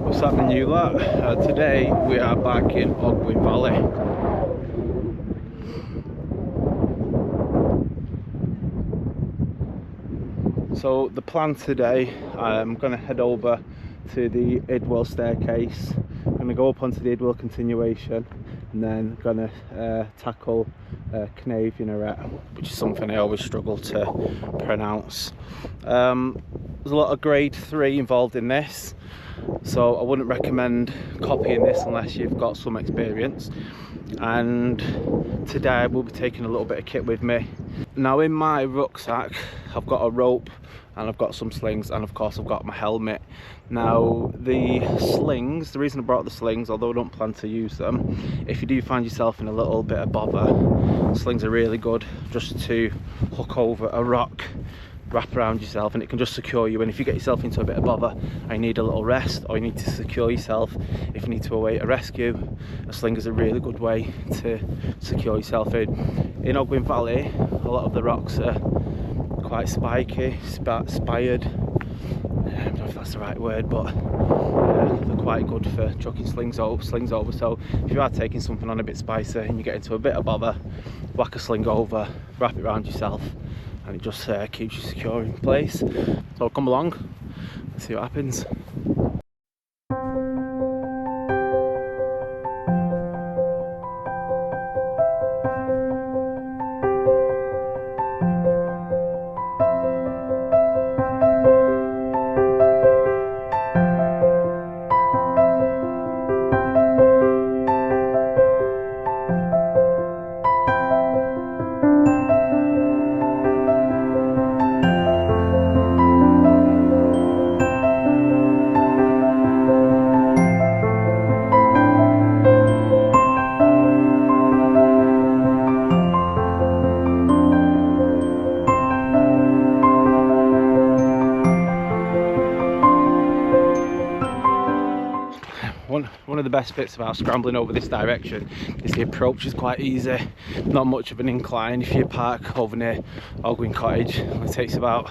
What's happening, you lot? Today we are back in Ogwyn Valley. So the plan today, I'm going to head over to the Idwal staircase. I'm going to go up onto the Idwal continuation and then going to tackle Cnave Minaret, which is something I always struggle to pronounce. There's a lot of grade 3 involved in this, so I wouldn't recommend copying this unless you've got some experience. And today I will be taking a little bit of kit with me. Now in my rucksack I've got a rope and I've got some slings, and of course I've got my helmet. Now the slings, the reason I brought the slings, although I don't plan to use them, if you do find yourself in a little bit of bother, slings are really good just to hook over a rock, wrap around yourself, and it can just secure you. And if you get yourself into a bit of bother and you need a little rest, or you need to secure yourself if you need to await a rescue, a sling is a really good way to secure yourself in Ogwyn Valley. A lot of the rocks are quite spiky, spired, I don't know if that's the right word, but they're quite good for chucking slings over. So if you are taking something on a bit spicy and you get into a bit of bother, whack a sling over, wrap it around yourself, and it just keeps you secure in place. So come along, let's see what happens. One of the best bits about scrambling over this direction is the approach is quite easy, not much of an incline. If you park over near Ogwyn Cottage, it takes about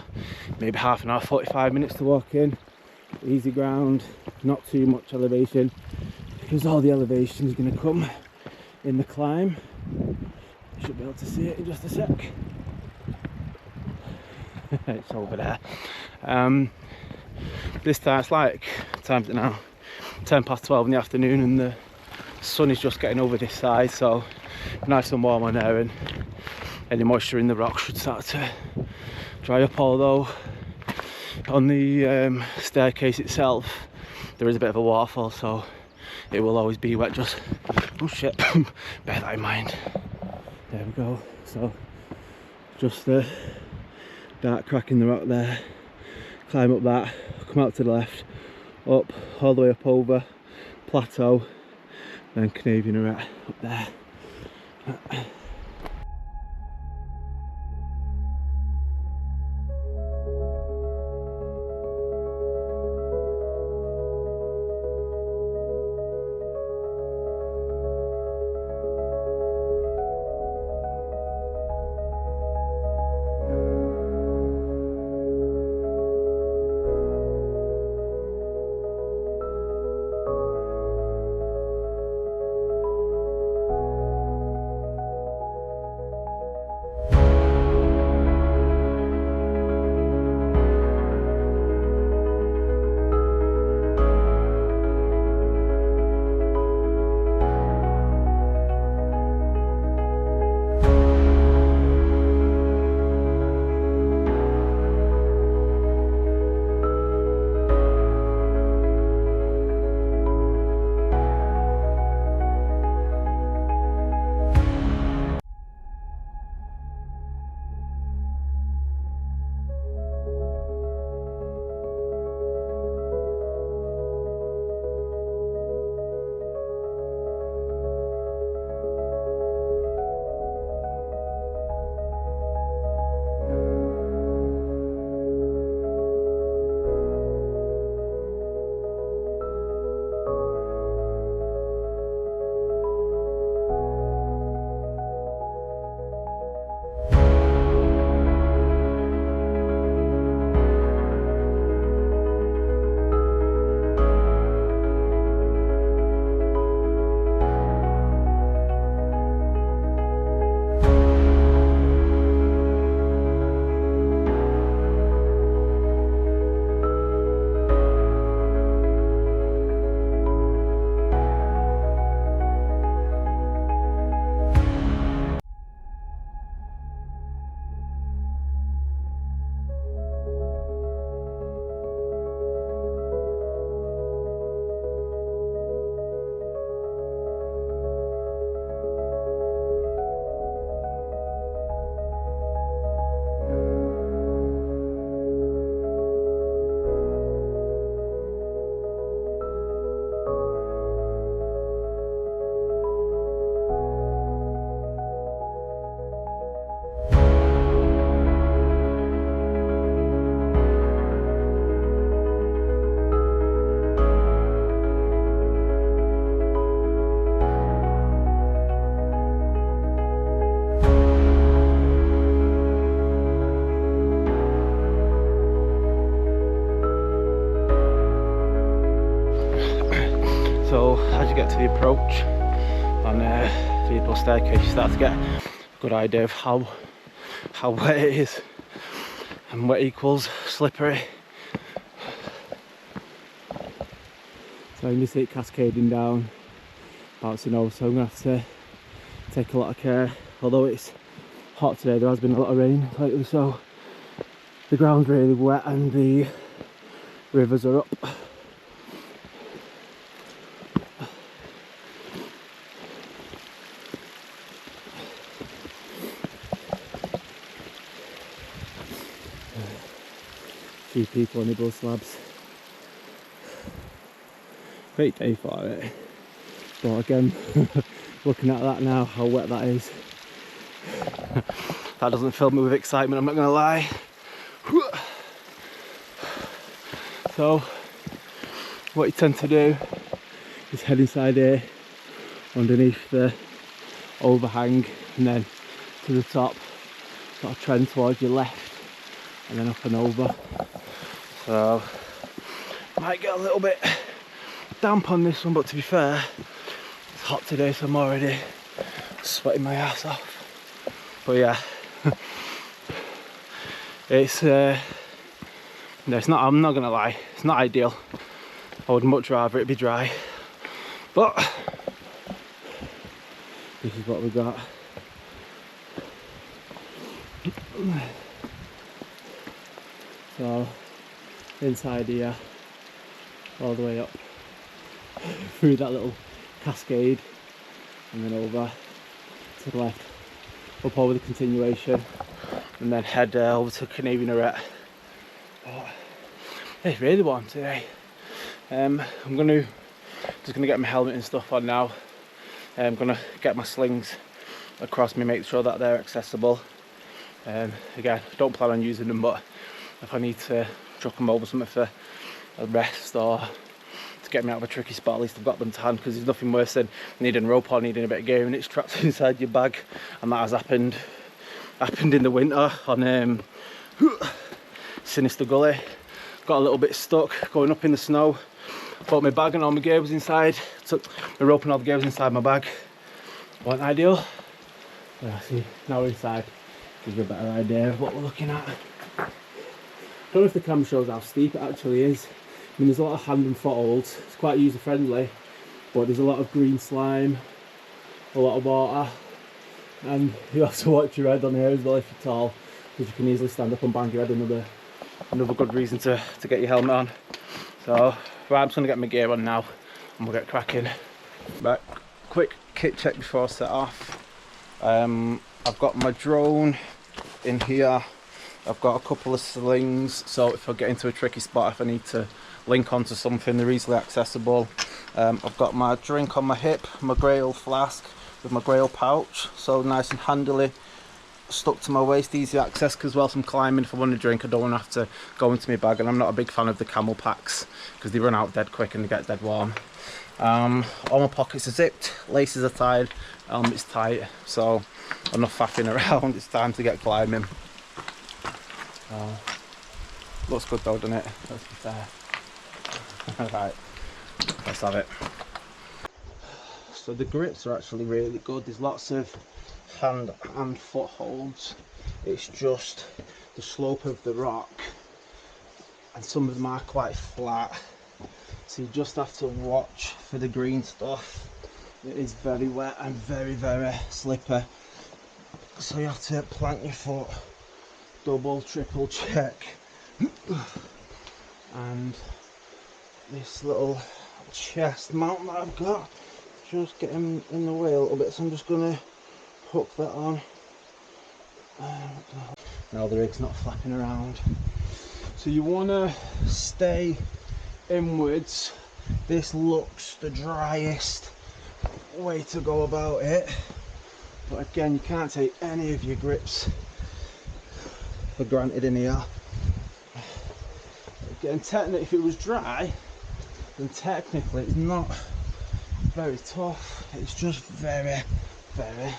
maybe half an hour, 45 minutes to walk in. Easy ground, not too much elevation, because all the elevation is going to come in the climb. You should be able to see it in just a sec. It's over there. This time it's like, what time is it now? 10 past 12 in the afternoon, and the sun is just getting over this side, so nice and warm on there, and any moisture in the rock should start to dry up. Although on the staircase itself there is a bit of a waterfall, so it will always be wet. Just, oh shit, bear that in mind. There we go. So just the dark crack in the rock there, climb up that, come out to the left, up, all the way up over plateau, then Cnave Minaret up there. So as you get to the approach on the Idwal staircase, you start to get a good idea of how wet it is, and wet equals slippery. So you can see it cascading down, bouncing over, so I'm going to have to take a lot of care. Although it's hot today, there has been a lot of rain lately, so the ground's really wet and the rivers are up. Few people on Idwal Slabs. Great day for it, but again, looking at that now, how wet that is, that doesn't fill me with excitement, I'm not going to lie. So what you tend to do is head inside here underneath the overhang, and then to the top, sort of trend towards your left and then up and over. So might get a little bit damp on this one, but to be fair, it's hot today, so I'm already sweating my ass off. But yeah, it's no, it's not, I'm not gonna lie, it's not ideal. I would much rather it be dry, but this is what we got. So inside here, all the way up through that little cascade, and then over to the left, up over the continuation, and then head over to Canadian Arete. Oh, it's really warm today. I'm just gonna get my helmet and stuff on now. I'm gonna get my slings across me, make sure that they're accessible. Again, don't plan on using them, but if I need to chuck them over something for a rest or to get me out of a tricky spot, at least I've got them to hand, because there's nothing worse than needing rope or needing a bit of gear and it's trapped inside your bag, and that has happened in the winter on Sinister Gully. Got a little bit stuck going up in the snow, thought my bag and all my gear was inside, took my rope and all the gear was inside my bag. Wasn't ideal. Yeah, see, now we're inside, gives you a better idea of what we're looking at. I don't know if the camera shows how steep it actually is. I mean, there's a lot of hand and footholds, it's quite user friendly, but there's a lot of green slime, a lot of water, and you have to watch your head on here as well if you're tall, because you can easily stand up and bang your head. Another good reason to get your helmet on. So right, I'm just going to get my gear on now and we'll get cracking. Right, quick kit check before I set off. I've got my drone in here. I've got a couple of slings, so if I get into a tricky spot, if I need to link onto something, they're easily accessible. I've got my drink on my hip, my grey old flask with my grey old pouch, so nice and handily stuck to my waist, easy access, because whilst I'm climbing, if I want to drink, I don't want to have to go into my bag, and I'm not a big fan of the camel packs because they run out dead quick and they get dead warm. All my pockets are zipped, laces are tied, helmet's tight, so enough faffing around, it's time to get climbing. Looks good though, doesn't it? Let's be fair. Right, let's have it. So the grips are actually really good. There's lots of hand and foot holds. It's just the slope of the rock, and some of them are quite flat, so you just have to watch for the green stuff. It is very wet and very, very slippery, so you have to plant your foot, double, triple check. And this little chest mount that I've got, just getting in the way a little bit, so I'm just gonna hook that on. Now the rig's not flapping around. So you want to stay inwards. This looks the driest way to go about it, but again, you can't take any of your grips for granted in here. Again, technically, if it was dry, then technically it's not very tough, it's just very, very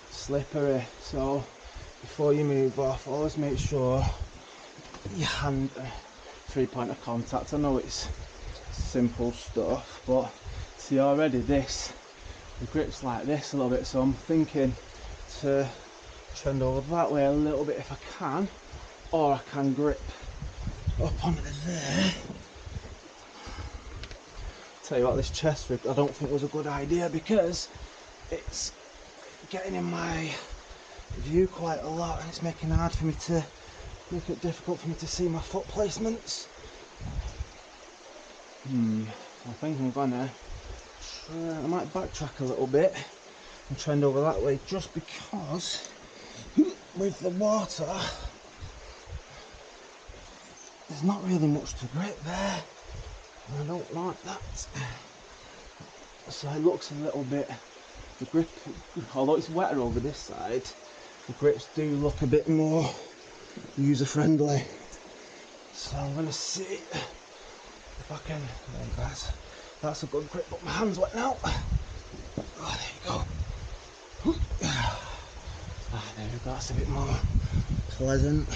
slippery. So before you move off, always make sure your hand, 3 point of contact. I know it's simple stuff, but See already the grip's like this a little bit, so I'm thinking to trend over that way a little bit if I can, or I can grip up onto there. Tell you what, this chest rig I don't think was a good idea because it's getting in my view quite a lot and it's making it difficult for me to see my foot placements. I think I'm gonna try, I might backtrack a little bit and trend over that way, just because with the water there's not really much to grip there and I don't like that. So it looks a little bit, the grip, although it's wetter over this side, the grips do look a bit more user friendly. So I'm going to see if I can, that's a good grip, but my hand's wet now. Oh, there you go. There we go, that's a bit more pleasant.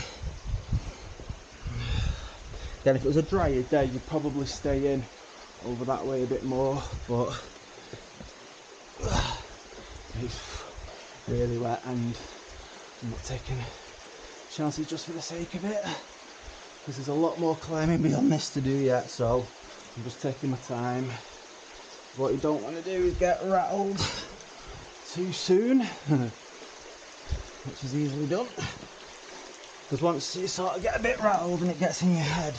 Then if it was a drier day, you'd probably stay in over that way a bit more, but it's really wet and I'm not taking chances just for the sake of it, because there's a lot more climbing beyond this to do yet, so I'm just taking my time. What you don't want to do is get rattled too soon, which is easily done, because once you sort of get a bit rattled and it gets in your head,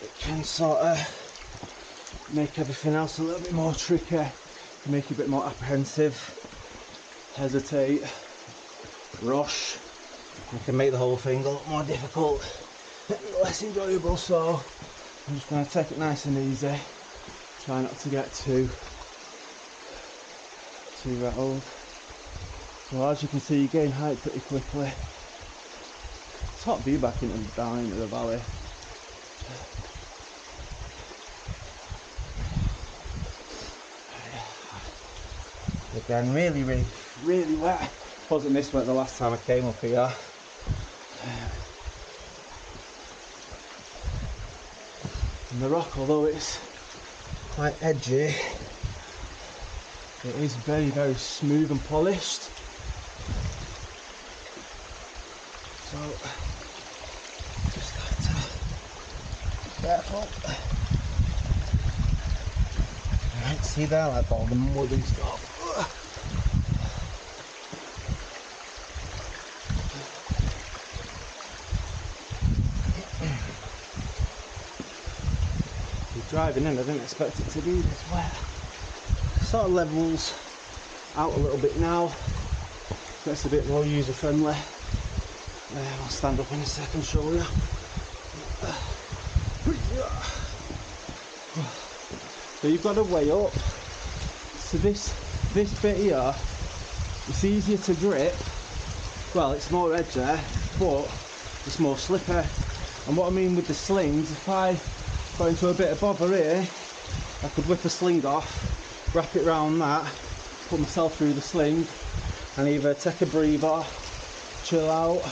it can sort of make everything else a little bit more tricky, make you a bit more apprehensive, hesitate, rush. It can make the whole thing a lot more difficult and less enjoyable, so I'm just going to take it nice and easy, try not to get too rattled. So as you can see, you gain height pretty quickly. Top view back down into the valley. Again, really wet. Wasn't this wet the last time I came up here. And the rock, although it's quite edgy, it is very smooth and polished. So just have to be careful. Right, see there, like all the mud and stuff. Driving in, I didn't expect it to be this wet. Sort of levels out a little bit now, gets a bit more user friendly. I'll stand up in a second, show you. So you've got to weigh up. So this bit here, it's easier to grip. Well, it's more edgy, but it's more slippery. And what I mean with the slings, if I got into a bit of bother here, I could whip a sling off, wrap it round that, put myself through the sling, and either take a breather, chill out.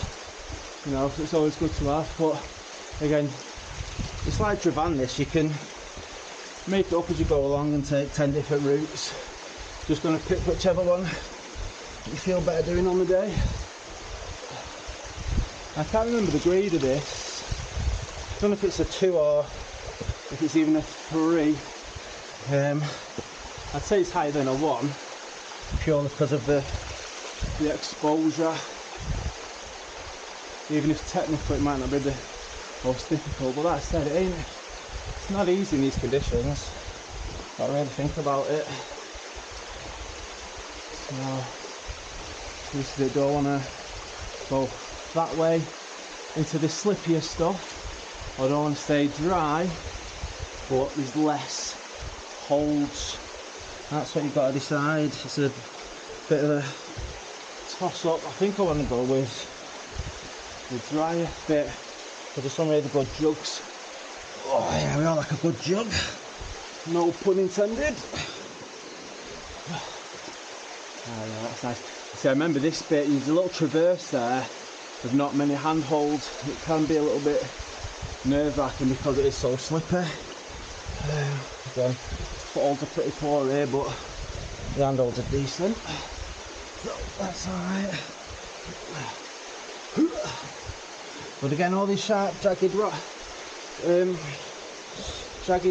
You know, it's always good to have. But again, it's like Travan this, you can make it up as you go along and take 10 different routes. Just going to pick whichever one you feel better doing on the day. I can't remember the grade of this. I don't know if it's a 2 or if it's even a 3. I'd say it's higher than a 1, purely because of the exposure. Even if technically it might not be the most difficult, but that said, it's not easy in these conditions. Got to really think about it. So obviously I don't want to go that way into the slippier stuff. I don't want to stay dry, but there's less holds. That's what you've got to decide. It's a bit of a toss up. I think I want to go with the drier bit, because there's some really good jugs. Oh yeah, we all like a good jug. No pun intended. Oh yeah, that's nice. See, I remember this bit, there's a little traverse there with not many handholds. It can be a little bit nerve-wracking because it is so slippery. Again, footholds are pretty poor here, but the handholds are decent, so that's alright. But again, all these sharp, jagged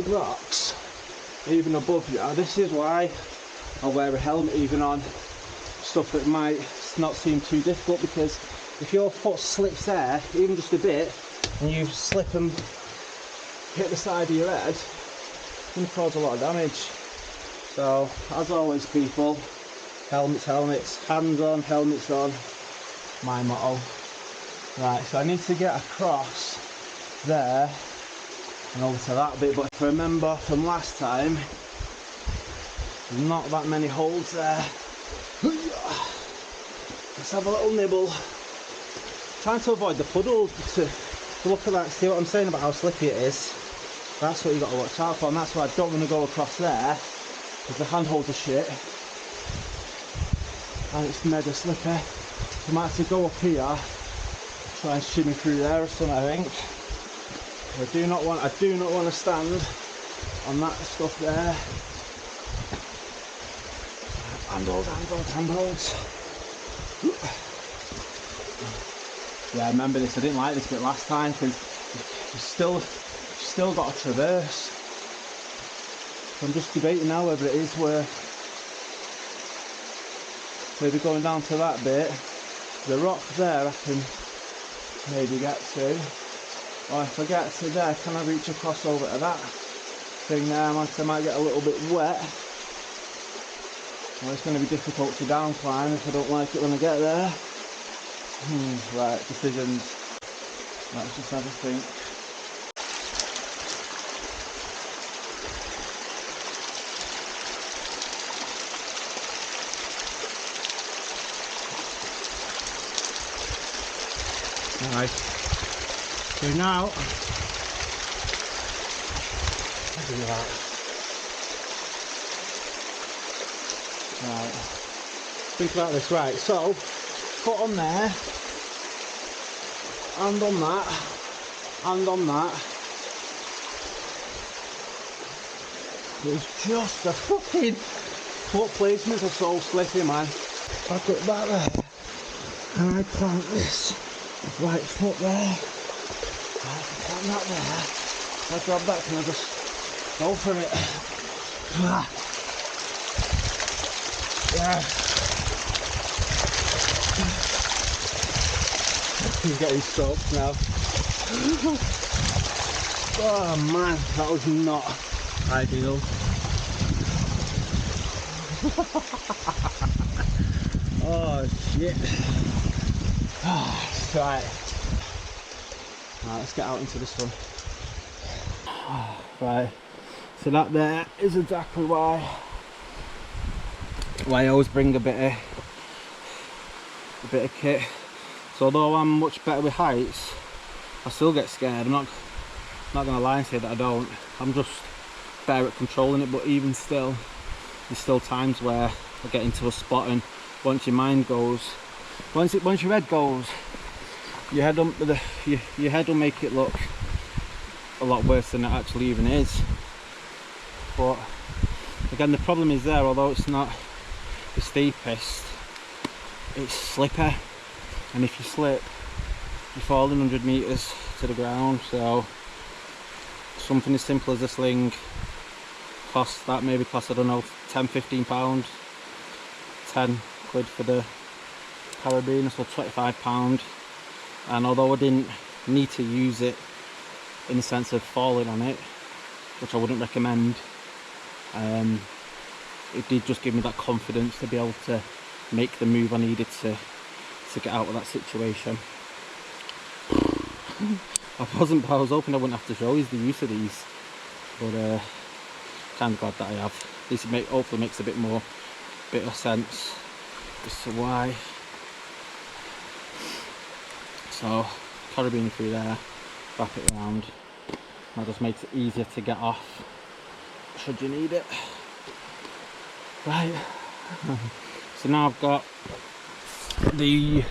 rocks, even above you, this is why I wear a helmet even on stuff that might not seem too difficult, because if your foot slips there, even just a bit, and you slip and hit the side of your head, it can cause a lot of damage. So, as always people, helmets, hands on, helmets on, my motto. Right, so I need to get across there and over to that bit, but if I remember from last time, there's not that many holes there. Let's have a little nibble. Trying to avoid the puddles, to look at that, see what I'm saying about how slippy it is. That's what you got to watch out for, and that's why I don't want to go across there, because the handholds are shit and it's mega slippy. I might have to go up here, try and shimmy through there or something, I think. I do not want to stand on that stuff there. Handholds. Yeah, I remember this. I didn't like this bit last time because you've still got to traverse. So I'm just debating now whether it is worth maybe going down to that bit. The rock there I can maybe get to, or if I get to there, can I reach across over to that thing there? I might get a little bit wet. Well, it's going to be difficult to down climb if I don't like it when I get there. Right, decisions. Let's just have a think. Right, so now, right, think about this, right, so, foot on there, and on that, and on that. It's just the fucking foot placements are so slippy, man. I put that there, and I plant this right foot there, I plant that there, I grab that, can I just go for it? Yeah. He's getting soaked now. Oh man, that was not ideal. Oh shit. Right. Right, let's get out into the sun. Right, so that there is exactly why I always bring a bit of kit. So although I'm much better with heights, I still get scared. I'm not gonna lie and say that I don't. I'm just better at controlling it, but even still, there's still times where I get into a spot, and once your mind goes, once your head goes, your head will make it look a lot worse than it actually even is. But again, the problem is there, although it's not the steepest, it's slippery, and if you slip, you fall in 100 meters to the ground. So something as simple as a sling costs, I don't know, 10-15 pound, 10 quid for the carabiner, so 25 pound. And although I didn't need to use it in the sense of falling on it, which I wouldn't recommend, it did just give me that confidence to be able to make the move I needed to get out of that situation. I was hoping I wouldn't have to show you the use of these, but kind of glad that I have. This hopefully makes a bit of sense as to why. So carabiner through there, wrap it around. That just makes it easier to get off should you need it. Right, so now I've got the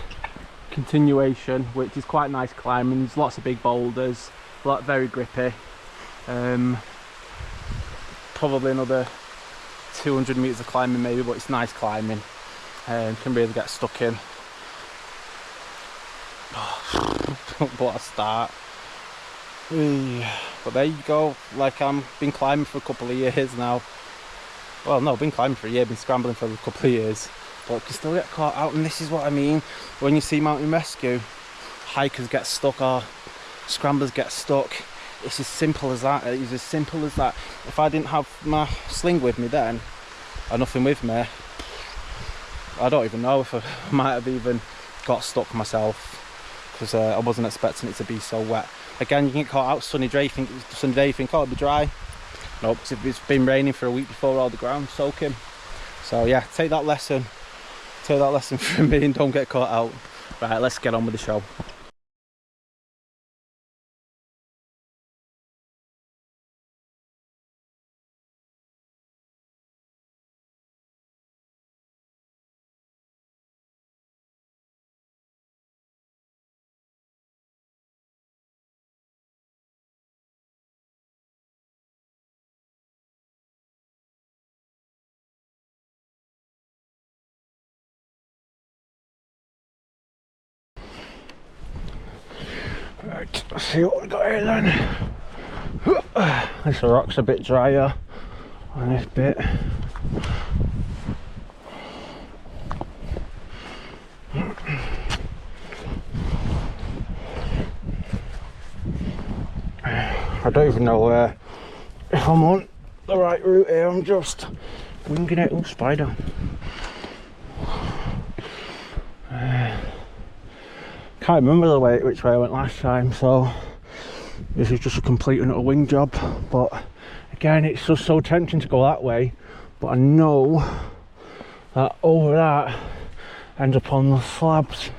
continuation, which is quite nice climbing. There's lots of big boulders, very grippy. Probably another 200 metres of climbing maybe, but it's nice climbing and can really get stuck in. What a start. But there you go, like I've been climbing for a couple of years now. Well no, I've been climbing for a year, been scrambling for a couple of years, but can still get caught out. And this is what I mean when you see mountain rescue, hikers get stuck or scramblers get stuck. It's as simple as that. It's as simple as that. If I didn't have my sling with me then, or nothing with me, I don't even know if I might have even got stuck myself, because I wasn't expecting it to be so wet. Again, you can get caught out sunny day, you think oh, it'll be dry. Nope, it's been raining for a week before all the ground's soaking. So yeah, take that lesson from me and don't get caught out. Right, let's get on with the show. Right, let's see what we got here then. This rock's a bit drier on this bit. I don't even know if I'm on the right route here. I'm just winging it. Oh, spider. Can't remember which way I went last time, so this is just a complete and utter wing job. But again, it's just so tempting to go that way, but I know that over that ends up on the slabs.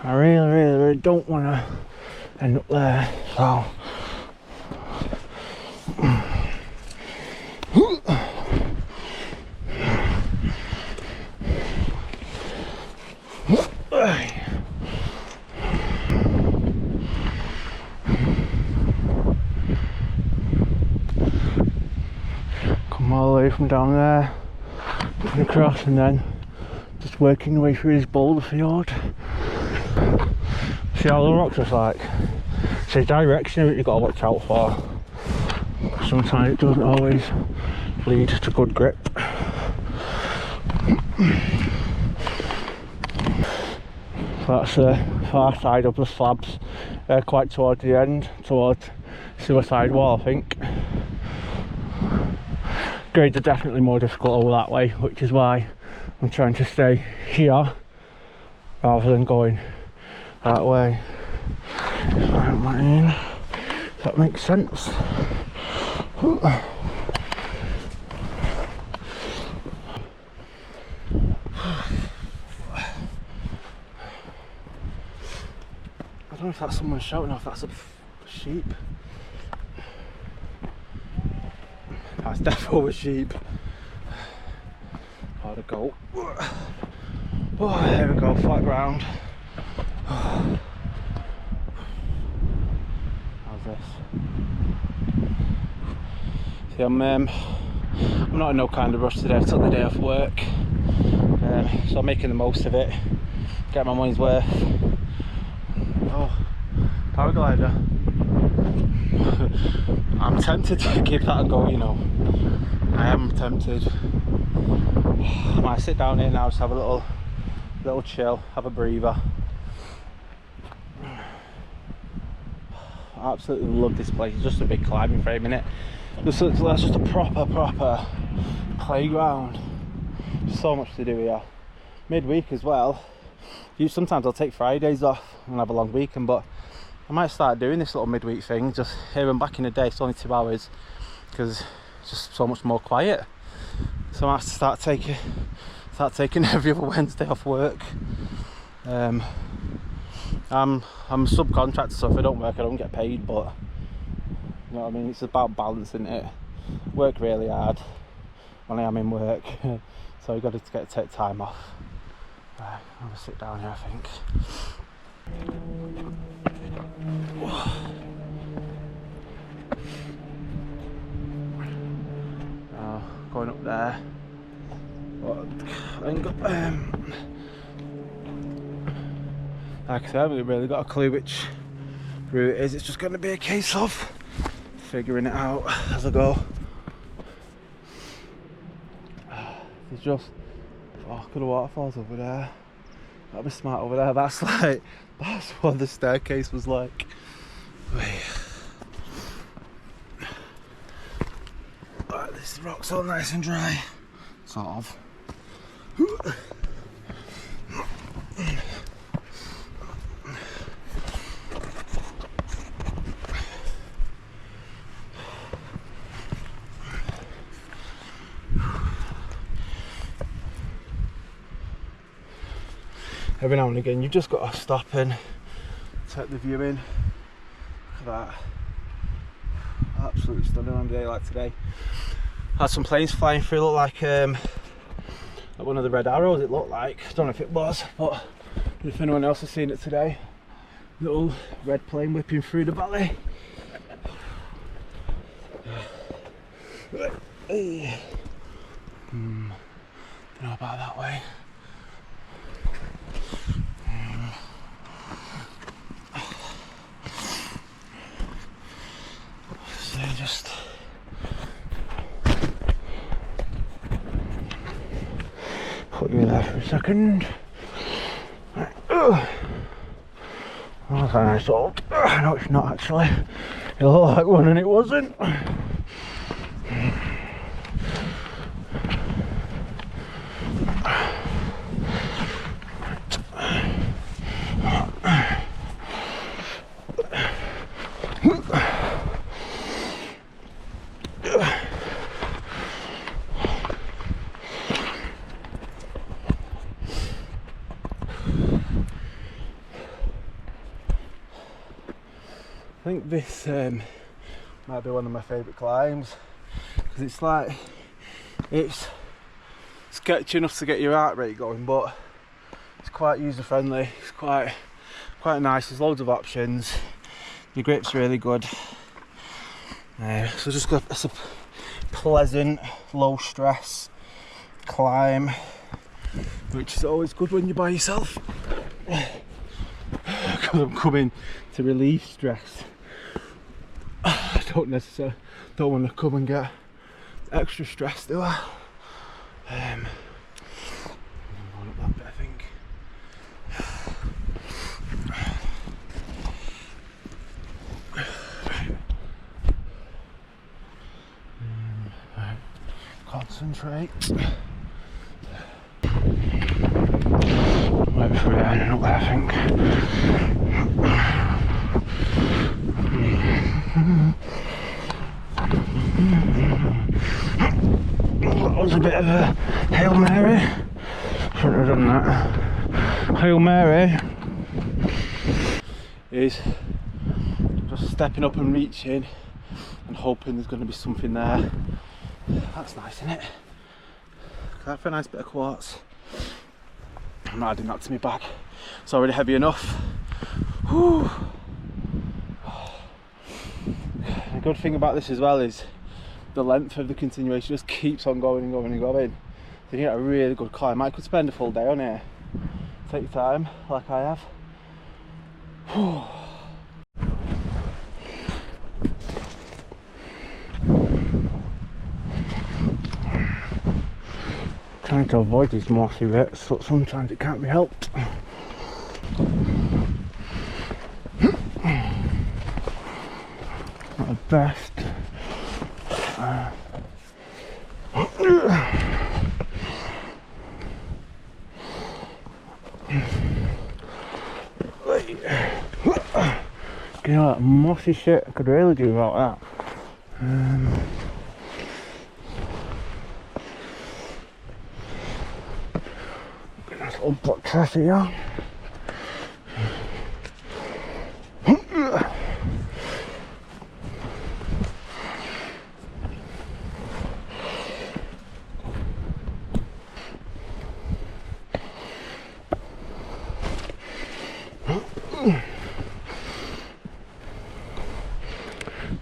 I really don't want to end up there, so come all the way from down there and across, and then just working your way through this boulder field. See how the rocks are like? It's a direction that you've got to watch out for. Sometimes it doesn't always lead to good grip. So that's the far side of the slabs. They're quite towards the end, towards suicide wall, I think. Grades are definitely more difficult over that way, which is why I'm trying to stay here rather than going that way. If that makes sense. I don't know if that's someone shouting or if that's a sheep. That's definitely a sheep. Hard to go. Oh, there we go, flat ground. How's this? See, I'm not in no kind of rush today. I took the day off work, so I'm making the most of it. Get my money's worth. Oh, paraglider. I'm tempted to give that a go, you know. I am tempted. I might sit down here now, just have a little chill, have a breather. I absolutely love this place. It's just a big climbing frame, innit? That's just a proper playground. So much to do here. Midweek as well. Sometimes I'll take Fridays off and have a long weekend, but I might start doing this little midweek thing just here and back in the day. It's only 2 hours because it's just so much more quiet. So I have to start taking every other Wednesday off work. I'm a subcontractor, so if I don't work I don't get paid, but you know what I mean, it's about balance, isn't it? Work really hard when I am in work, so you've got to take time off. Right, I'm gonna sit down here, I think. going up there. But I ain't got, like I said, I haven't really got a clue which route it is. It's just going to be a case of figuring it out as I go. There's just look at the waterfalls over there. That'd be smart over there. That's what the staircase was like. This rock's all nice and dry, sort of. Every now and again you've just got to stop and take the view in. Look at that. Absolutely stunning on a day like today. Had some planes flying through, looked like one of the red arrows it looked like. I don't know if it was, but if anyone else has seen it today. Little red plane whipping through the valley. Don't know about that way. So just put you there for a second. Right. Oh, that's a nice old. No, it's not actually. It looked like one and it wasn't. I think this might be one of my favourite climbs because it's like, it's sketchy enough to get your heart rate going, but it's quite user friendly. It's quite nice. There's loads of options. Your grip's really good. So just got a pleasant, low stress climb, which is always good when you're by yourself. Because I'm coming to relieve stress. I don't want to come and get extra stressed, do I? I'm going up that bit, I think. Right. Concentrate. Wait for it ending up there, I think. That was a bit of a Hail Mary. Shouldn't have done that. Hail Mary is just stepping up and reaching and hoping there's going to be something there. That's nice, isn't it? Can I have a nice bit of quartz? I'm not adding that to my bag. It's already heavy enough. Whew. The good thing about this as well is the length of the continuation just keeps on going and going and going. So you get a really good climb. I could spend a full day on here. Take your time, like I have. Whew. Trying to avoid these mossy bits, but sometimes it can't be helped. Not the best. You know, that mossy shit, I could really do without that. Nice little block trash here.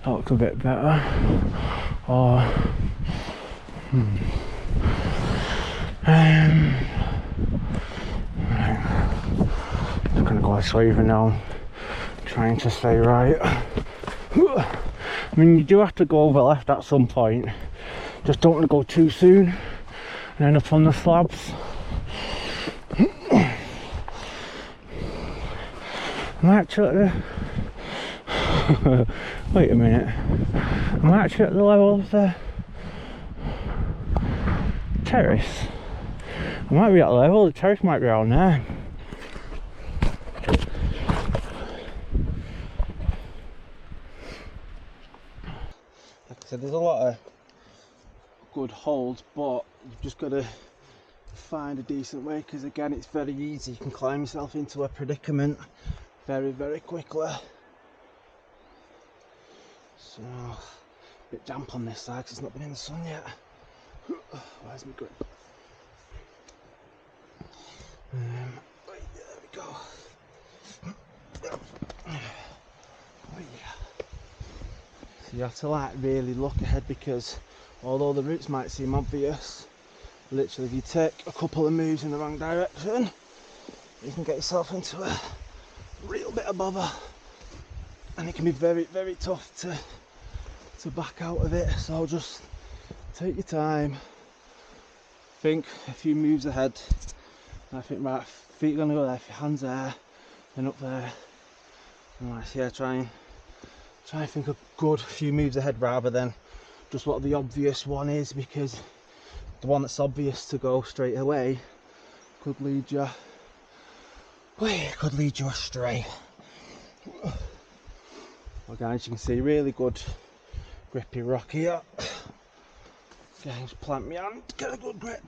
That looks a bit better. Oh, I'm gonna go this way even now, trying to stay right. I mean, you do have to go over left at some point, just don't want to go too soon and end up on the slabs. I'm actually at the wait a minute, I'm actually at the level of the terrace. I might be at the level, the terrace might be around there. Like I said, there's a lot of good holds, but you've just got to find a decent way, because again it's very easy, you can climb yourself into a predicament very, very quickly. So, a bit damp on this side because it's not been in the sun yet. Where's my grip? There we go. So you have to like really look ahead, because although the routes might seem obvious, literally if you take a couple of moves in the wrong direction, you can get yourself into a real bit of bother, and it can be very, very tough to back out of it. So just take your time, think a few moves ahead. I think right, feet are going to go there, if your hands there, then up there, and like, yeah, try and think a good few moves ahead rather than just what the obvious one is, because the one that's obvious to go straight away could lead you astray. Again, as you can see, really good grippy rock here. Again, just plant my hand, get a good grip.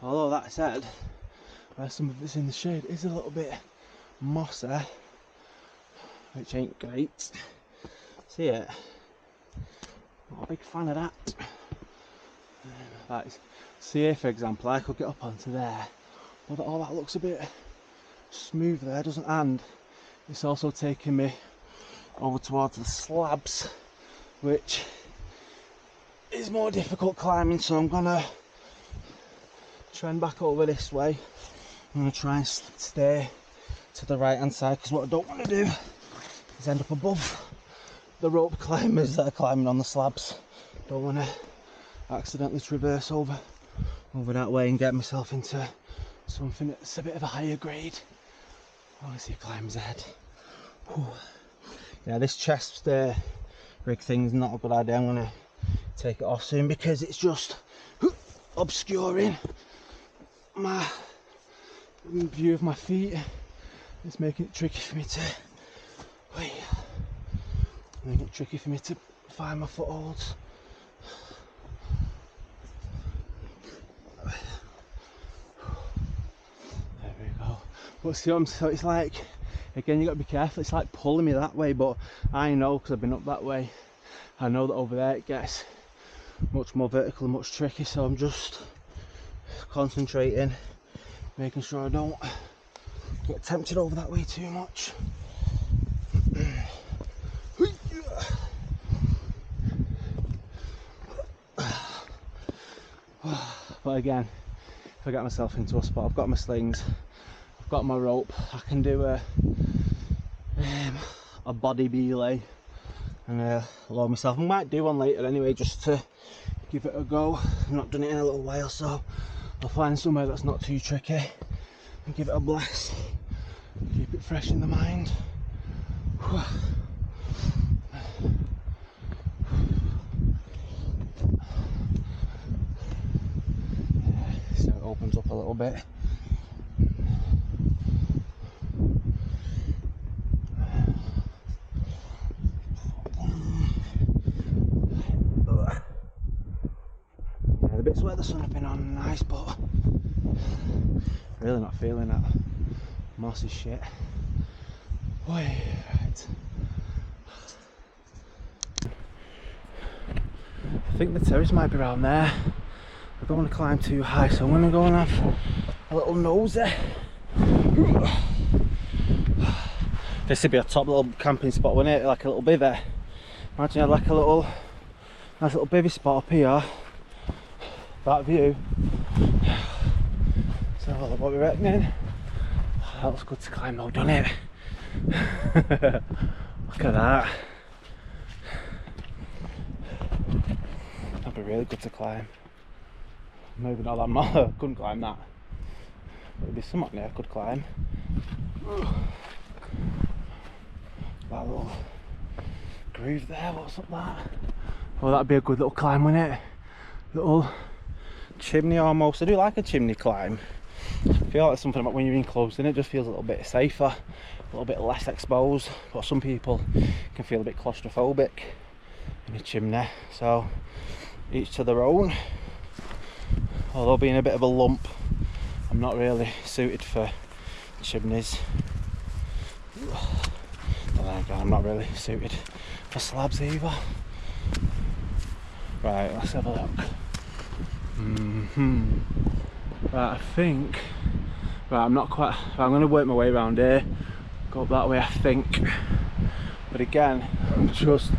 Although that said, where some of this in the shade is a little bit mossy, which ain't great. See it? Not a big fan of that. See here, for example, I could get up onto there, but all that looks a bit smooth there, doesn't it? And it's also taking me over towards the slabs, which is more difficult climbing, so I'm gonna trend back over this way. I'm gonna try and stay to the right hand side, because what I don't want to do is end up above the rope climbers that are climbing on the slabs. Don't want to accidentally traverse over that way and get myself into something that's a bit of a higher grade. I want to see climbers ahead. Whew. Yeah, this chest rig thing is not a good idea. I'm going to take it off soon, because it's just obscuring my view of my feet. It's making it tricky for me to find my footholds. There we go. But see, so it's like, again, you got to be careful. It's like pulling me that way, but I know, because I've been up that way, I know that over there it gets much more vertical and much tricky. So I'm just concentrating, making sure I don't get tempted over that way too much. But again, if I get myself into a spot, I've got my slings, I've got my rope, I can do a body belay and lower myself. I might do one later anyway, just to give it a go. I've not done it in a little while, so I'll find somewhere that's not too tricky and give it a blast. Keep it fresh in the mind. So it opens up a little bit. Yeah, the bits where the sun has been on nice, but really not feeling that mossy shit. Right. I think the terrace might be around there. I don't want to climb too high, so I'm going to go and have a little nosy. This would be a top little camping spot, wouldn't it? Like a little bivvy. Imagine I had like a little Nice little bivvy spot up here. That view. So what we're reckoning. Oh, that looks good to climb though, doesn't it? Look at that. That'd be really good to climb. Maybe not that much. I couldn't climb that. But there'd be something there I could climb. That little groove there, what's up that? Oh, that'd be a good little climb, wouldn't it? Little chimney almost. I do like a chimney climb. I feel like something about when you're enclosed in it, just feels a little bit safer, a little bit less exposed. But some people can feel a bit claustrophobic in a chimney, so each to their own. Although being a bit of a lump, I'm not really suited for chimneys. But then again, I'm not really suited for slabs either. Right, let's have a look. Right, I think. Right, I'm not quite. I'm going to work my way around here. Go up that way, I think. But again, I'm just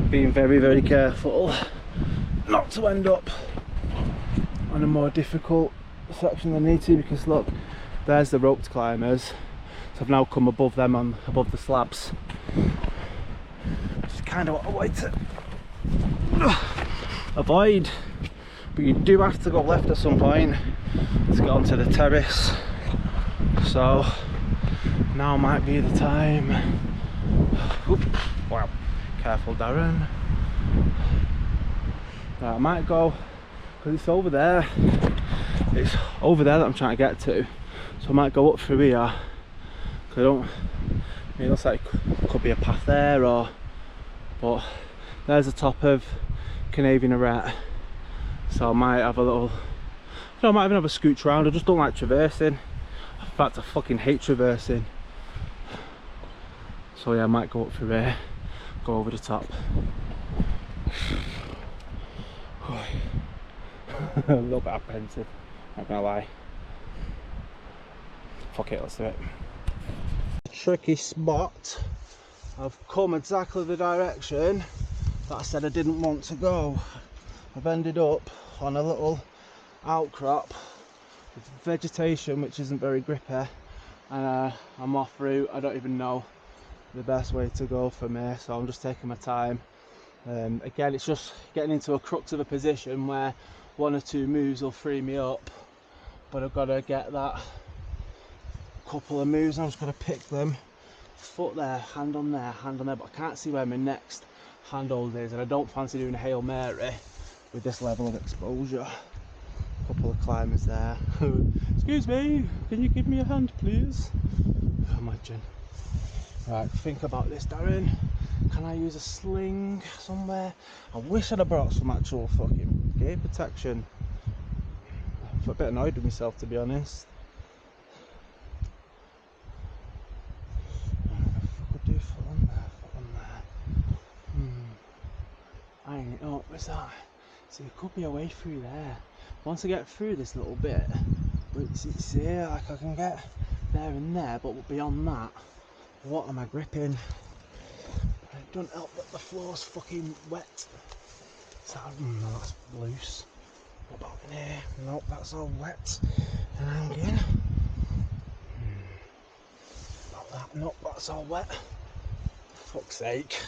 being very, very careful not to end up on a more difficult section than I need to, because look, there's the roped climbers. So I've now come above them, on above the slabs. Which is kind of what I want to avoid. But you do have to go left at some point to get onto the terrace. So now might be the time. Oop, wow, careful Darren. Right, I might go, because it's over there. It's over there that I'm trying to get to. So I might go up through here. Cause I don't, it looks like it could be a path there, or, but there's the top of Canadian Arete. So I might have a little, I might even have a scooch around. I just don't like traversing. In fact, I fucking hate traversing. So yeah, I might go up through here, go over the top. A little bit apprehensive, not gonna lie. Fuck it, let's do it. Tricky spot. I've come exactly the direction that I said I didn't want to go. I've ended up on a little outcrop with vegetation which isn't very grippy, and I'm off route. I don't even know the best way to go for me, so I'm just taking my time. Again, it's just getting into a crux of a position where one or two moves will free me up, but I've got to get that couple of moves. I'm just going to pick them. Foot there, hand on there, but I can't see where my next handhold is, and I don't fancy doing a Hail Mary with this level of exposure. Couple of climbers there. Excuse me, can you give me a hand please? Imagine. Right, think about this, Darren. Can I use a sling somewhere? I wish I'd have brought some actual fucking gear protection. I'm a bit annoyed with myself, to be honest. I could do foot on there. Iron it up, where's that? So it could be a way through there. Once I get through this little bit, it's here, like I can get there and there, but beyond that, what am I gripping? It doesn't help that the floor's fucking wet. So, no, that's loose. What about in here? Nope, that's all wet and hanging. Not that, nope, that's all wet. Fuck's sake.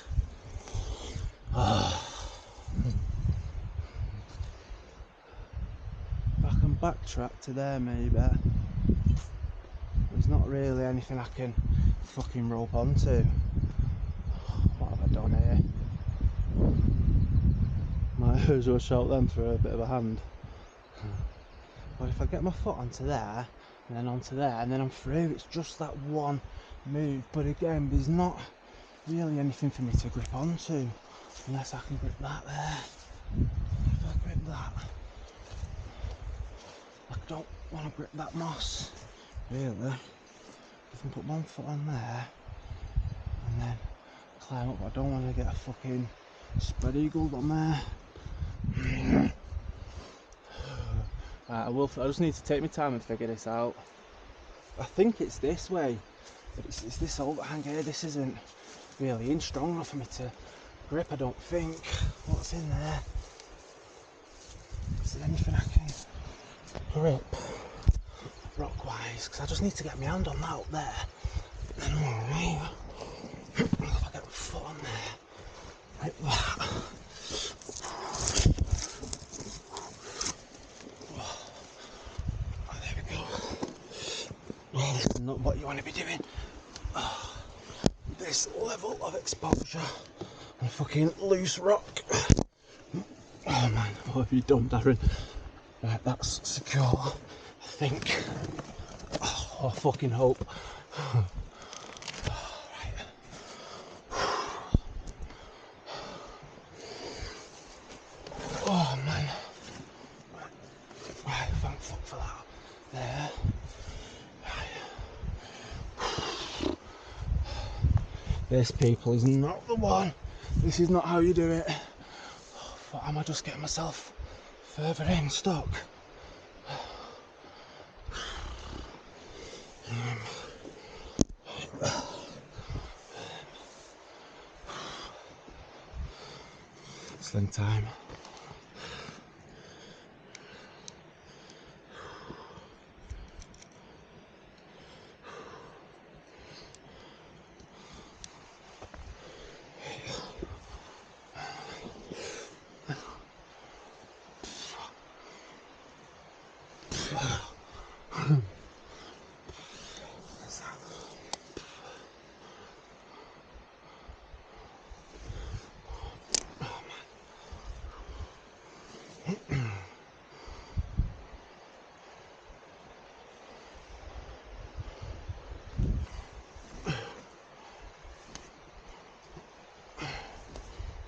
I can backtrack to there maybe. There's not really anything I can fucking rope onto. What have I done here? Might as well shout them for a bit of a hand. But if I get my foot onto there, and then onto there, and then I'm through, it's just that one move. But again, there's not really anything for me to grip onto, unless I can grip that there. If I grip that, I don't want to grip that moss, really. I can put one foot on there, and then climb up. I don't want to get a fucking spread eagle on there. I just need to take my time and figure this out. I think it's this way, but it's this overhang here. This isn't really in strong enough for me to grip, I don't think. What's in there? Is there anything I can grip rock-wise? Because I just need to get my hand on that up there. Then I'm alright. If I get my foot on there, like that. Oh, there we go. Oh, this is not what you want to be doing. Oh, this level of exposure on fucking loose rock. Oh man, what have you done, Darren? Right, that's secure, I think. Oh, I fucking hope. Right. Oh man. Right, thank fuck for that. There. Right. This, people, is not the one. This is not how you do it. What am I just getting myself further in stuck? Sling time.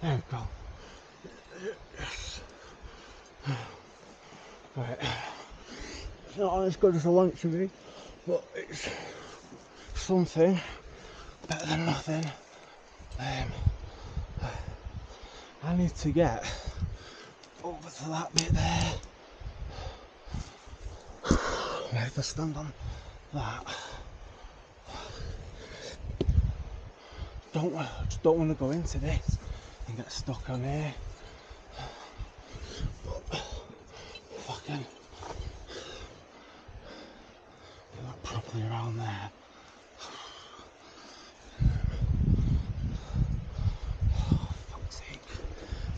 There we go. Yes. Right. It's not as good as I want it to be, but it's something better than nothing. I need to get over to that bit there. Right, if I stand on that, just don't want to go into this and get stuck on here. But if I can do that properly around there. Oh, fuck's sake.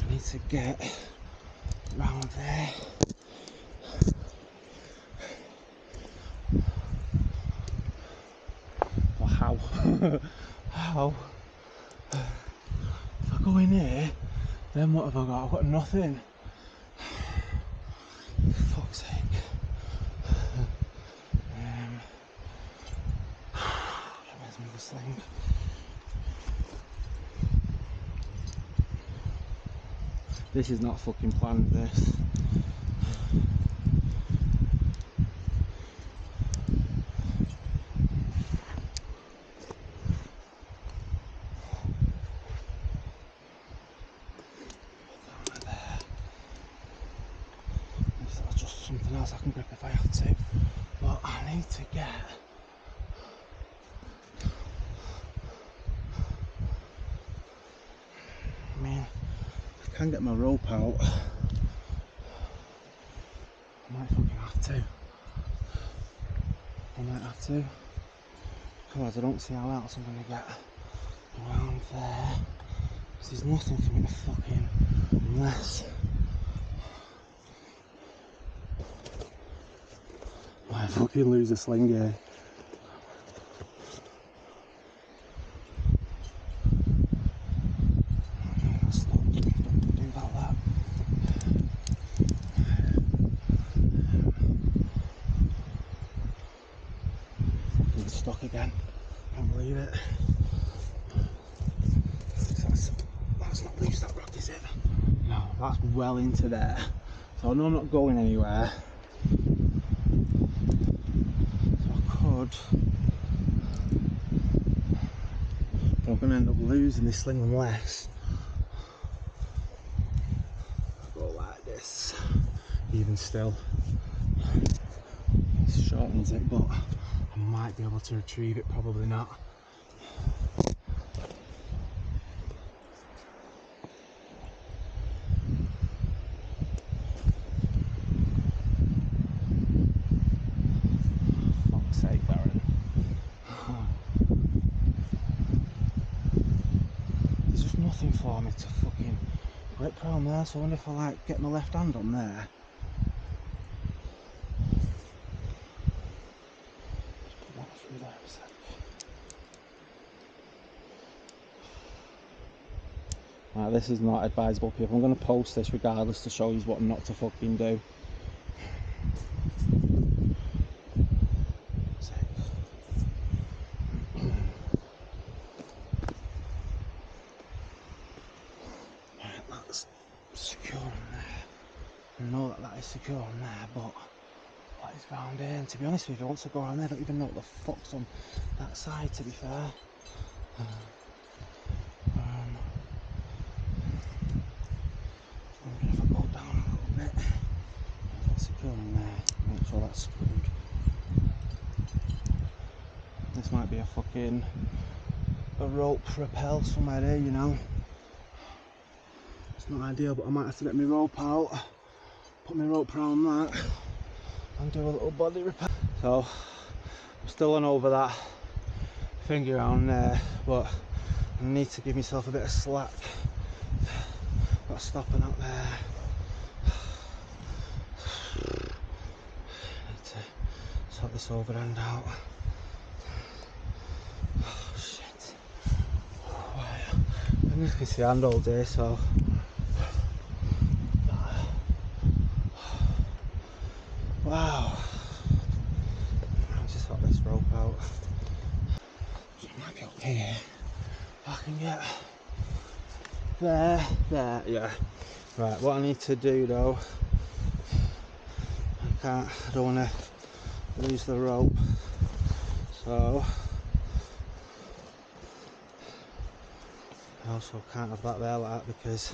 I need to get round there. Well, how? How? If I go in here, then what have I got? I've got nothing. For fuck's sake. Where's my other sling? This is not fucking planned, this. Something else I can grip if I have to, but I need to get I mean, I can get my rope out. I might fucking have to. I might have to. Otherwise I don't see how else I'm going to get around there. Because there's nothing for me to fucking, unless I fucking lose a sling here. Stuck again. Can't believe it. That's not loose, that rock, is it? No, that's well into there. So I know I'm not going anywhere. So I could. But I'm going to end up losing this sling unless I go like this. Even still. It shortens it, but I might be able to retrieve it, probably not. nothing for me to fucking grip around there, so I wonder if I like get my left hand on there. Just put that through there a sec. Right, this is not advisable, people. I'm going to post this regardless to show you what not to fucking do. Right, that's secure on there. I know that that is secure on there, but what is round here? And to be honest with you, once I go around there, I don't even know what the fuck's on that side, to be fair. If I go down a little bit, that's secure in there, make sure that's screwed. This might be a rope rappel somewhere here, you know. It's not ideal, but I might have to get my rope out, put my rope around that, and do a little body rappel. So, I'm still on over that finger around there, but I need to give myself a bit of slack. Got stopping up there. Need to sort this overhand out. Oh shit. And you can see handhold here, so wow. I'll just sort this rope out. So it might be okay here. If I can get there, yeah. Right, what I need to do though, I don't want to lose the rope, so I also can't have that there like that because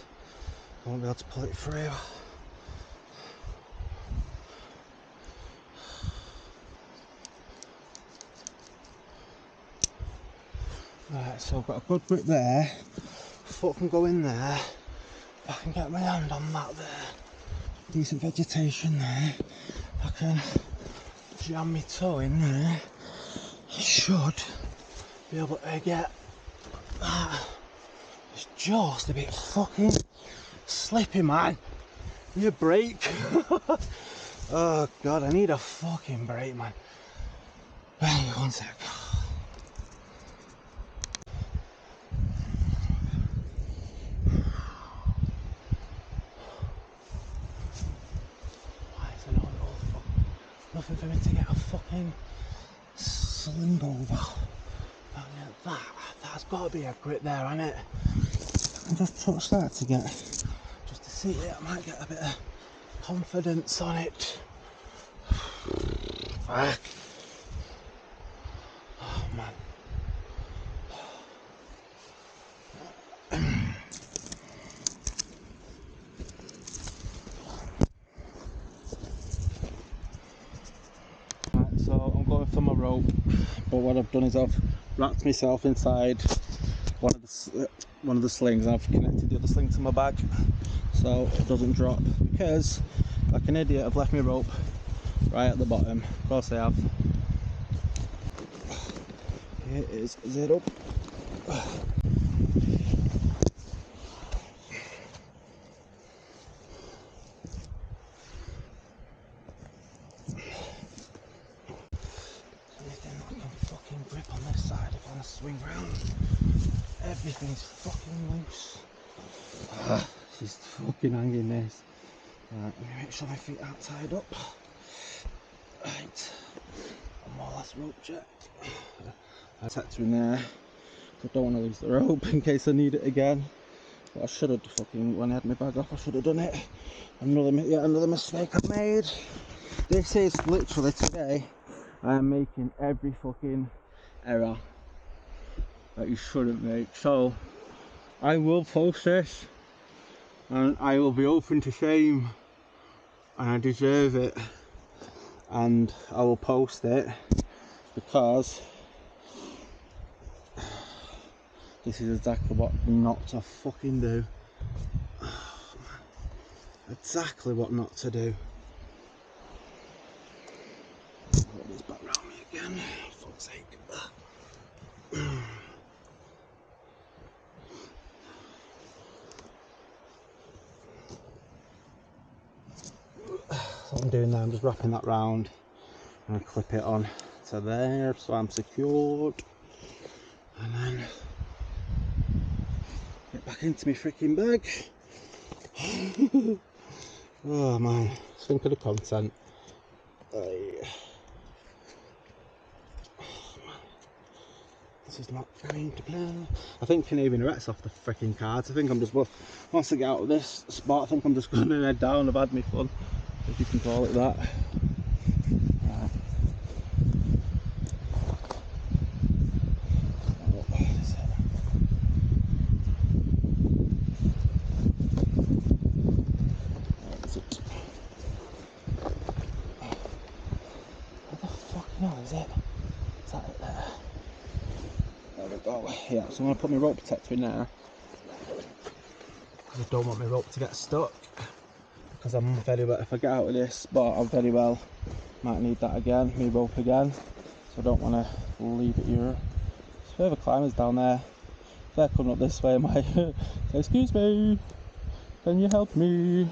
I won't be able to pull it through. Right, so I've got a good grip there, foot can go in there, if I can get my hand on that there, decent vegetation there, I can jam my toe in there, I should be able to get that. It's just a bit fucking slippy, man. Need a break. Oh god, I need a fucking break, man. Hang on one sec. Nothing for me to get a fucking sling over. That's got to be a grip there, hasn't it? I can just touch that to get, just to see it. I might get a bit of confidence on it. Fuck. Oh man. Right, so I'm going for my rope, but what I've done is I've wrapped myself inside one of the slings, and I've connected the other sling to my bag so it doesn't drop, because like an idiot I've left my rope right at the bottom. Of course I have. Here is zero. Anything I can fucking grip on this side if I want to swing round. Everything's fucking loose. She's fucking hanging this. Right, let me make sure my feet aren't tied up. Right, one more last rope check. I tucked her in there. I don't want to lose the rope in case I need it again. But I should have fucking, when I had my bag off, I should have done it. Yet another mistake I've made. This is literally today, I am making every fucking error that you shouldn't make. So, I will post this, and I will be open to shame, and I deserve it, and I will post it because this is exactly what not to fucking do. Exactly what not to do. Put this back round me again, for fuck's sake. what I'm doing now. I'm just wrapping that round and clip it on to there so I'm secured, and then get back into my freaking bag. Oh man, just think of the content. This is not going to plan. I think Canadian Ret's off the freaking cards. I think I'm just, once I get out of this spot, I think I'm just going to head down. I've had me fun, if you can call it that. Right. What is it? Where is it? What the fuck hell is it? Is that it there? There we go. Yeah, so I'm going to put my rope protector in there. I don't want my rope to get stuck, because I'm very well, if I get out of this spot, I very well might need that again, my rope again. So I don't want to leave it here. There's further climbers down there. If they're coming up this way, I might say, excuse me, can you help me?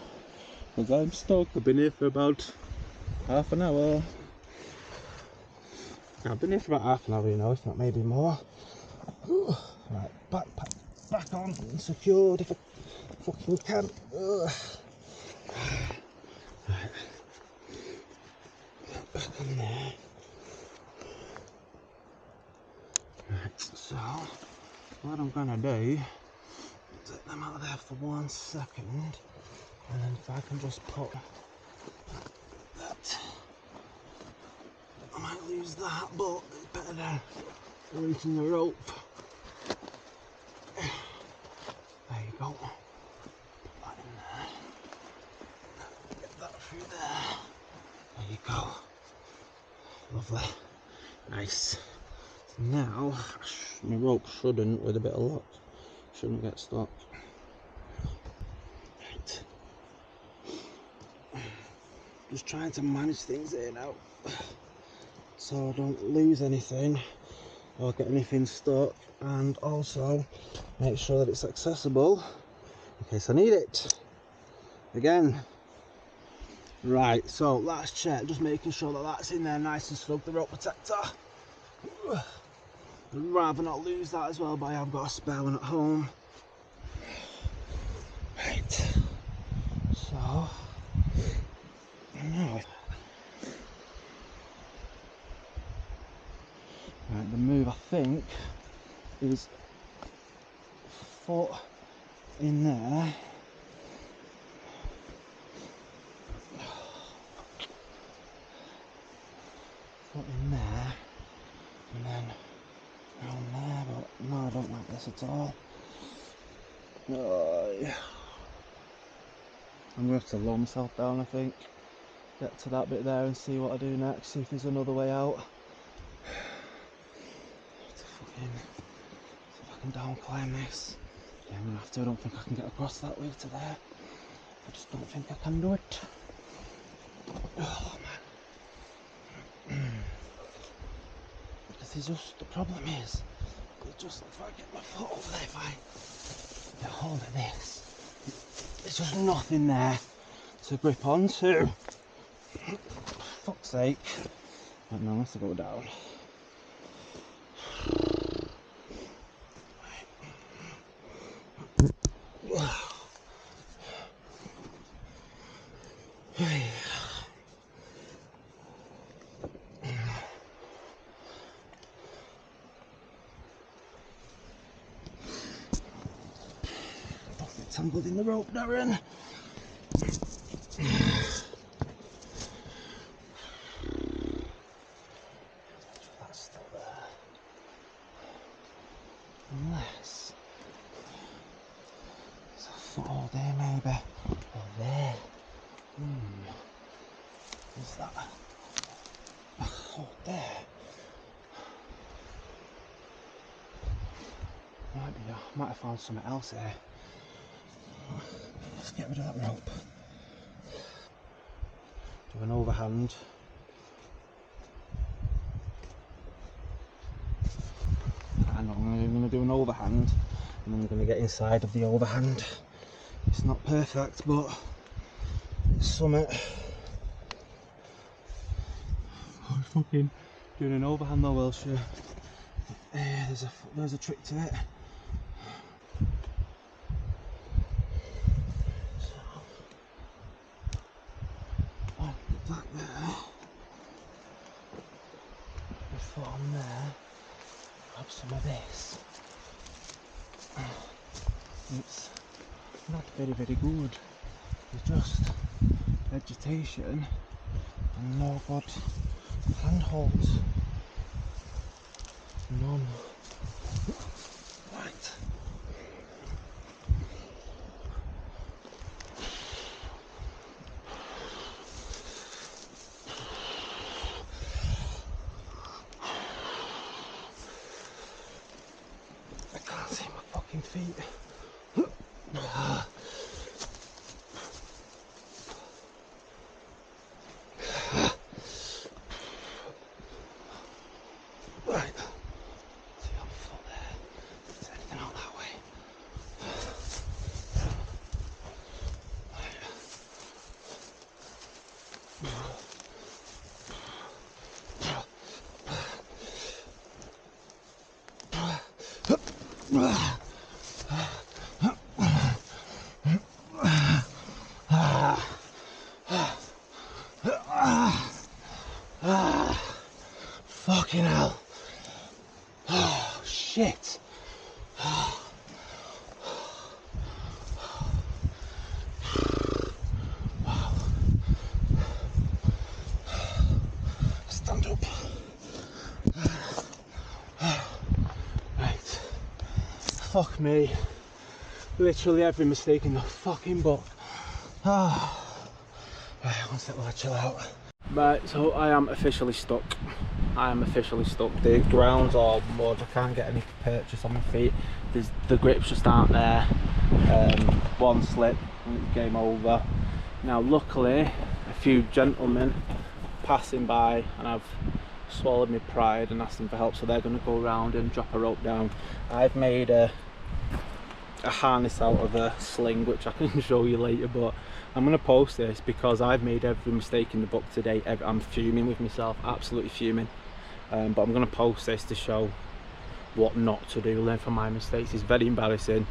Because I'm stuck. I've been here for about half an hour. I've been here for about half an hour, you know, if not maybe more. Right, back on and secured if I fucking can. Right, back on there. Right, so what I'm gonna do, take them out of there for 1 second, and then if I can just put that, I might lose that, but it's better than losing the rope. There you go. Put that in there. Get that through there. There you go. Lovely. Nice. So now, my rope shouldn't, with a bit of luck, shouldn't get stuck. Right. Just trying to manage things here now, so I don't lose anything or get anything stuck, and also make sure that it's accessible in case I need it again. Right, so let's check, just making sure that that's in there nice and snug, the rope protector. I'd rather not lose that as well, but I have got a spare one at home. Right, so now right, the move I think is foot in there, foot in there, and then around there, but no, I don't like this at all. Oh, yeah. I'm going to have to lower myself down, I think, get to that bit there and see what I do next, see if there's another way out. See if I can down climb this. Yeah, I'm going to have to. I don't think I can get across that way to there. I just don't think I can do it. Oh man. Because it's just, the problem is, it's just if I get my foot over there, if I get hold of this, there's just nothing there to grip onto. For fuck's sake. Right, now let's go down. Tangled in the rope, Darren. That's still there. Unless there's a foothold there, maybe. Or there. Is that a foot there? Might have found something else here. Let's get rid of that rope. Do an overhand. I know I'm going to do an overhand, and then I'm going to get inside of the overhand. It's not perfect, but it's something. I'm fucking doing an overhand low Wilshire. There's a trick to it. So, I'll put that there. The foot on there. Grab some of this. It's not very good. It's just vegetation and no good handholds. None. Right. I can't see my fucking feet. Right. See how foot there. Is anything out that way? Fucking hell. Oh shit. Wow. Stand up. Right. Fuck me. Literally every mistake in the fucking book. Right, one sec while I chill out. Right, so I am officially stuck. The ground's all mud, I can't get any purchase on my feet. The grips just aren't there. One slip and it's game over. Now luckily a few gentlemen passing by and I've swallowed my pride and asked them for help, so they're going to go around and drop a rope down. I've made a harness out of a sling which I can show you later, but I'm going to post this because I've made every mistake in the book today. I'm fuming with myself, absolutely fuming. But I'm going to post this to show what not to do, learn from my mistakes. It's very embarrassing,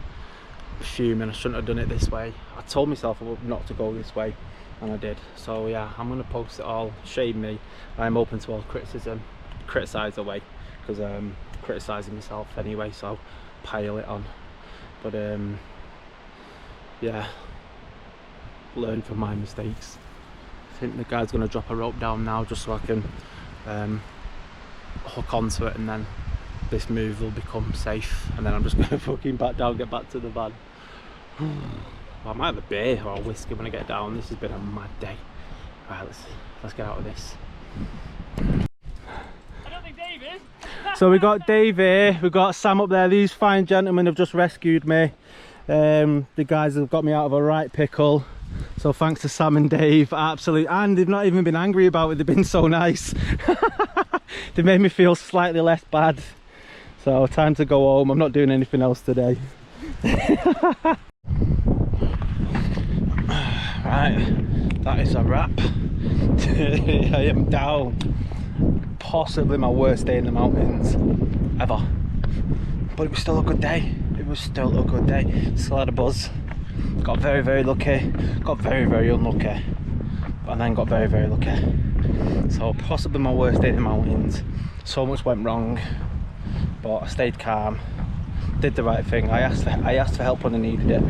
fuming, I shouldn't have done it this way. I told myself not to go this way and I did. So yeah, I'm going to post it all, shame me. I'm open to all criticism, criticise away, because I'm criticising myself anyway, so pile it on. But yeah, learn from my mistakes. I think the guy's going to drop a rope down now just so I can hook onto it, and then this move will become safe, and then I'm just going to fucking back down, get back to the van. I might have a beer or a whiskey when I get down. This has been a mad day. Right, let's get out of this. I don't think Dave is. So we got Dave here, we got Sam up there. These fine gentlemen have just rescued me. The guys have got me out of a right pickle. So thanks to Sam and Dave, absolutely. And they've not even been angry about it, they've been so nice. They made me feel slightly less bad. So time to go home, I'm not doing anything else today. Right, that is a wrap. I am down. Possibly my worst day in the mountains ever. But it was still a good day. It was still a good day. Still had a buzz. Got very, very lucky. Got very, very unlucky. And then got very, very lucky. So possibly my worst day in the mountains. So much went wrong. But I stayed calm. Did the right thing. I asked for help when I needed it.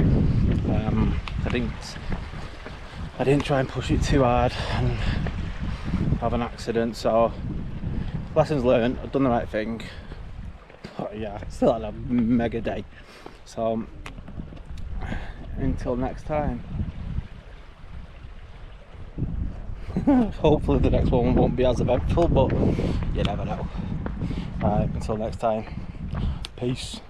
I didn't try and push it too hard and have an accident. So lessons learned. I've done the right thing. But yeah, still had a mega day. So until next time. Hopefully the next one won't be as eventful, but you never know. Right, until next time. Peace.